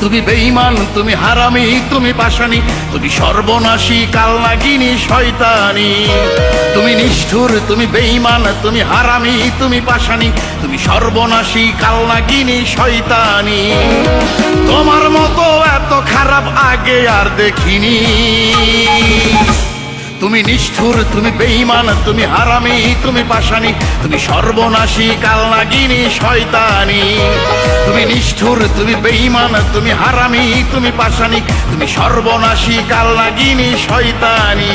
তুমি বেঈমান, তুমি হারামি, তুমি পাষাণী, তুমি সর্বনাশী, কালনাগিনী, শয়তানি। তুমি নিষ্ঠুর, তুমি বেঈমান, তুমি হারামি, তুমি পাষাণী, তুমি সর্বনাশী, কালনাগিনী, শয়তানি। তোমার মতো এত খারাপ আগে আর দেখিনি। তুমি নিষ্ঠুর, তুমি বেঈমান, তুমি হারামি, তুমি পাষাণী, তুমি সর্বনাশী, কালনাগিনী, শয়তানি। তুমি নিষ্ঠুর, তুমি বেঈমান, তুমি হারামি, তুমি পাষাণী, তুমি সর্বনাশী, কালনাগিনী, শয়তানি।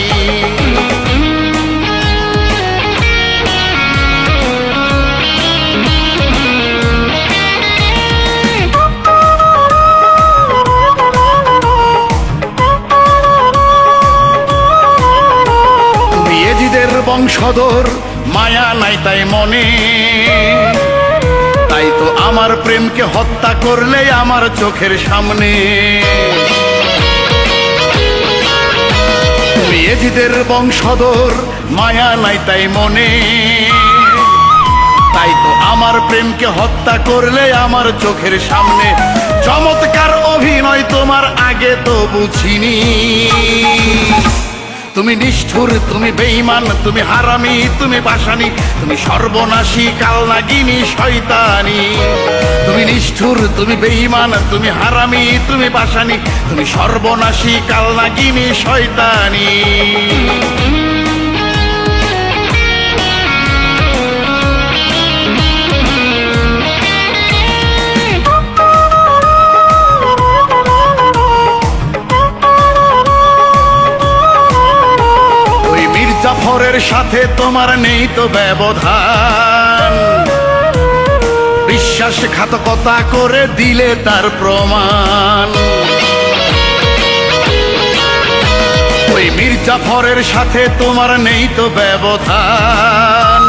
বংশধর, মায়া নাই তাই মনে, তাই তো আমার প্রেমকে হত্যা করলে আমার চোখের সামনে। তুমি এজিদের বংশধর, মায়া নাই তাই মনে, তাই তো আমার প্রেমকে হত্যা করলে আমার চোখের সামনে। চমৎকার অভিনয় তোমার, আগে তো বুঝিনি। তুমি নিষ্ঠুর, তুমি বেঈমান, তুমি হারামি, তুমি পাষাণী, তুমি সর্বনাশী, কালনাগিনী, শয়তানি। তুমি নিষ্ঠুর, তুমি বেঈমান, তুমি হারামি, তুমি পাষাণী, তুমি সর্বনাশী, কালনাগিনী, শয়তানি। জাফরের সাথে তোমার নেই তো ব্যবধান, বিশ্বাসঘাতকতা করে দিলে তার প্রমাণ। ওই মীর জাফরের সাথে তোমার নেই তো ব্যবধান,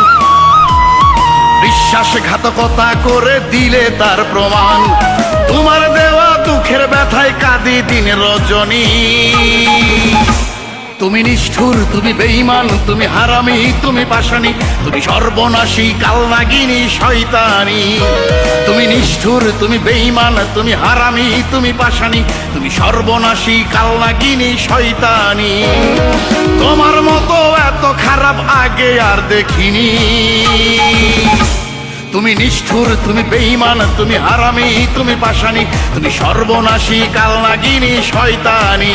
বিশ্বাসঘাতকতা করে দিলে তার প্রমাণ। তোমার দেওয়া দুঃখের ব্যথায় কাঁদি দিন রজনী। তুমি নিষ্ঠুর, তুমি বেঈমান, তুমি হারামি, তুমি পাষাণী, তুমি সর্বনাশী, কালনাগিনী, শয়তানি। তুমি নিষ্ঠুর, তুমি বেঈমান, তুমি হারামি, তুমি পাষাণী, তুমি সর্বনাশী, কালনাগিনী, শয়তানি। তোমার মতো এত খারাপ আগে আর দেখিনি। তুমি নিষ্ঠুর, তুমি বেঈমান, তুমি হারামি, তুমি পাষাণী, তুমি সর্বনাশী, কালনাগিনী, শয়তানি।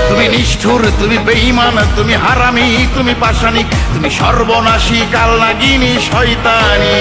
তুমি নিষ্ঠুর, তুমি বেঈমান, তুমি হারামি, তুমি পাষাণী, তুমি সর্বনাশী, কালনাগিনী, শয়তানি।